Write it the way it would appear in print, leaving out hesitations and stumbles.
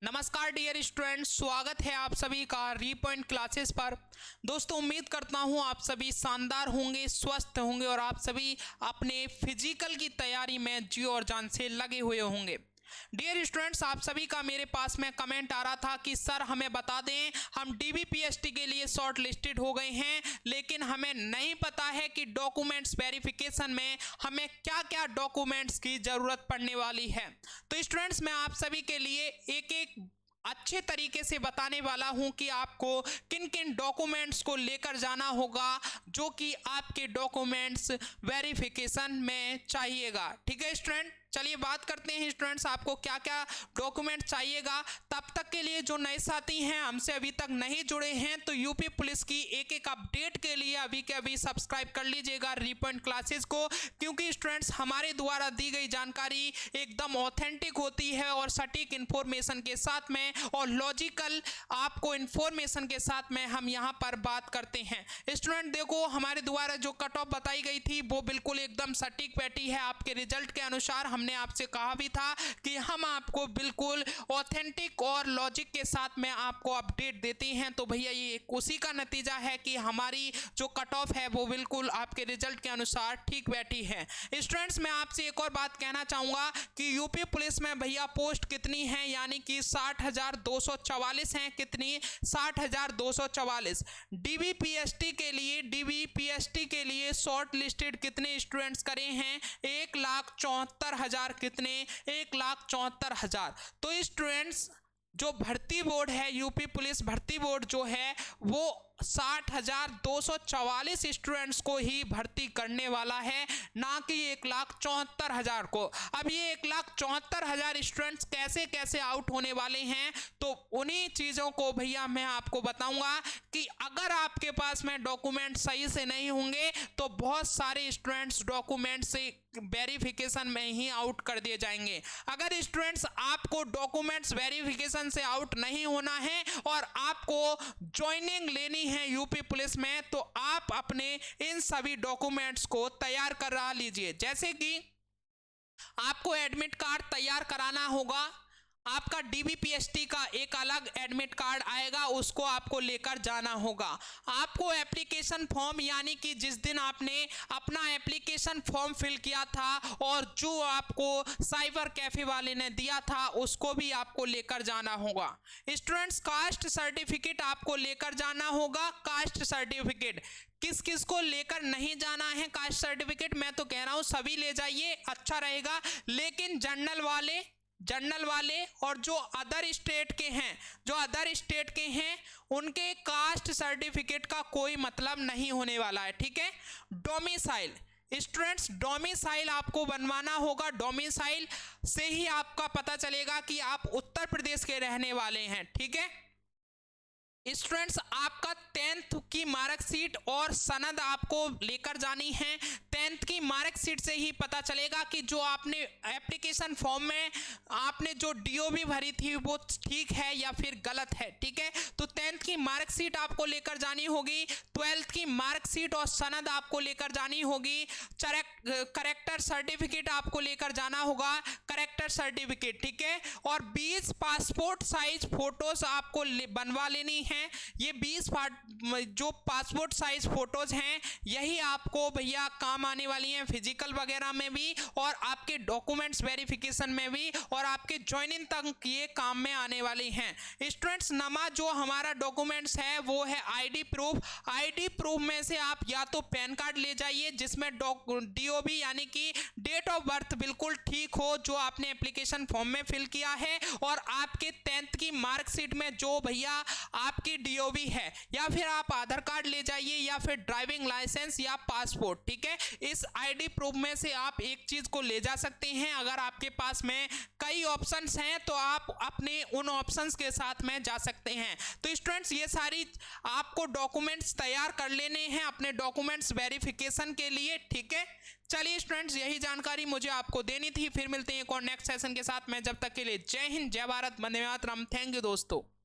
नमस्कार dear students, स्वागत है आप सभी का रीपॉइंट क्लासेस पर। दोस्तों, उम्मीद करता हूं आप सभी शानदार होंगे, स्वस्थ होंगे और आप सभी अपने फिजिकल की तैयारी में जी और जान से लगे हुए होंगे। डियर स्टूडेंट्स, आप सभी का मेरे पास में कमेंट आ रहा था कि सर हमें बता दें, हम डीबीपीएसटी के लिए शॉर्ट लिस्टेड हो गए हैं, लेकिन हमें नहीं पता है कि डॉक्यूमेंट्स वेरिफिकेशन में हमें क्या क्या डॉक्यूमेंट्स की ज़रूरत पड़ने वाली है। तो स्टूडेंट्स, मैं आप सभी के लिए एक एक अच्छे तरीके से बताने वाला हूं कि आपको किन किन डॉक्यूमेंट्स को लेकर जाना होगा जो कि आपके डॉक्यूमेंट्स वेरिफिकेशन में चाहिएगा। ठीक है स्टूडेंट, चलिए बात करते हैं स्टूडेंट्स, आपको क्या क्या डॉक्यूमेंट चाहिएगा। तब तक के लिए जो नए साथी हैं, हमसे अभी तक नहीं जुड़े हैं, तो यूपी पुलिस की एक एक अपडेट के लिए अभी के अभी सब्सक्राइब कर लीजिएगा रीपॉइंट क्लासेस को, क्योंकि स्टूडेंट्स हमारे द्वारा दी गई जानकारी एकदम ऑथेंटिक होती है और सटीक इन्फॉर्मेशन के साथ में और लॉजिकल आपको इन्फॉर्मेशन के साथ में हम यहाँ पर बात करते हैं। स्टूडेंट देखो, हमारे द्वारा जो कट ऑफ बताई गई थी वो बिल्कुल एकदम सटीक बैठी है। आपके रिजल्ट के अनुसार हमने आपसे कहा भी था कि हम आपको बिल्कुल ऑथेंटिक और लॉजिक के साथ में आपको अपडेट देते हैं। तो भैया ये उसी का नतीजा है कि हमारी जो कट ऑफ है वो बिल्कुल आपके रिजल्ट के अनुसार ठीक बैठी है। स्टूडेंट्स, मैं आपसे एक और बात कहना चाहूँगा कि यूपी पुलिस में भैया पोस्ट कितनी है, यानी कि 60,244 हैं। कितनी? 60,244। डीबीपीएसटी के लिए शॉर्ट लिस्टेड कितने स्टूडेंट्स करे हैं? 1,74,000। कितने? 1,74,000। तो स्टूडेंट्स, जो भर्ती बोर्ड है, यूपी पुलिस भर्ती बोर्ड जो है वो 60,244 स्टूडेंट्स को ही भर्ती करने वाला है, ना कि 1,74,000 को। अब ये 1,74,000 स्टूडेंट्स कैसे कैसे आउट होने वाले हैं, तो उन्हीं चीज़ों को भैया मैं आपको बताऊंगा कि अगर आपके पास में डॉक्यूमेंट सही से नहीं होंगे तो बहुत सारे स्टूडेंट्स डॉक्यूमेंट से वेरिफिकेशन में ही आउट कर दिए जाएंगे। अगर स्टूडेंट्स आपको डॉक्यूमेंट्स वेरिफिकेशन से आउट नहीं होना है और आपको ज्वाइनिंग लेनी है यूपी पुलिस में, तो आप अपने इन सभी डॉक्यूमेंट्स को तैयार करा लीजिए। जैसे कि आपको एडमिट कार्ड तैयार कराना होगा, आपका डीबीपीएसटी का एक अलग एडमिट कार्ड आएगा, उसको आपको लेकर जाना होगा। आपको एप्लीकेशन फॉर्म, यानी कि जिस दिन आपने अपना एप्लीकेशन फॉर्म फिल किया था और जो आपको साइबर कैफे वाले ने दिया था, उसको भी आपको लेकर जाना होगा। स्टूडेंट्स, कास्ट सर्टिफिकेट आपको लेकर जाना होगा। कास्ट सर्टिफिकेट किस किस को लेकर नहीं जाना है कास्ट सर्टिफिकेट? मैं तो कह रहा हूँ सभी ले जाइए, अच्छा रहेगा। लेकिन जनरल वाले और जो अदर स्टेट के हैं उनके कास्ट सर्टिफिकेट का कोई मतलब नहीं होने वाला है। ठीक है। डोमिसाइल स्टूडेंट्स, डोमिसाइल आपको बनवाना होगा। डोमिसाइल से ही आपका पता चलेगा कि आप उत्तर प्रदेश के रहने वाले हैं। ठीक है स्टूडेंट्स, आपका 10th की मार्कशीट और सनद आपको लेकर जानी है। 10th की मार्कशीट से ही पता चलेगा कि जो आपने एप्लीकेशन फॉर्म में आपने जो डीओबी भरी थी वो ठीक है या फिर गलत है। ठीक है, तो 10th की मार्कशीट आपको लेकर जानी होगी। 12th की मार्कशीट और सनद आपको लेकर जानी होगी। करेक्टर सर्टिफिकेट आपको लेकर जाना होगा, करेक्टर सर्टिफिकेट। ठीक है, और 20 पासपोर्ट साइज फोटोज आपको बनवा लेनी है। ये 20 जो पासपोर्ट साइज फोटोज हैं, यही आपको भैया काम आने वाली हैं फिजिकल वगैरह में भी और आपके डॉक्यूमेंट्स वेरिफिकेशन में भी और आपके ज्वाइनिंग तक ये काम में आने वाली हैं। स्टूडेंट्स, नमा जो हमारा डॉक्यूमेंट्स है वो है आईडी प्रूफ। आईडी प्रूफ में से आप या तो पैन कार्ड ले जाइए जिसमें डीओबी यानी कि डेट ऑफ बर्थ बिल्कुल ठीक हो जो आपने एप्लीकेशन फॉर्म में फिल किया है, और आपके 10th की मार्कशीट में जो भैया आपकी डीओबी है, या फिर आप आधार कार्ड ले जाइए या फिर ड्राइविंग लाइसेंस या पासपोर्ट। ठीक है, इस आईडी प्रूफ में से आप एक चीज को ले जा सकते हैं। अगर आपके पास में कई ऑप्शंस हैं तो आप अपने उन ऑप्शंस के साथ में जा सकते हैं। तो स्टूडेंट्स, ये सारी आपको डॉक्यूमेंट्स तैयार कर लेने हैं अपने डॉक्यूमेंट्स वेरिफिकेशन के लिए। ठीक है, चलिए स्टूडेंट्स, यही जानकारी मुझे आपको देनी थी। फिर मिलते हैं एक और नेक्स्ट सेशन के साथ में। जब तक के लिए जय हिंद, जय भारत, वंदे मातरम। थैंक यू दोस्तों।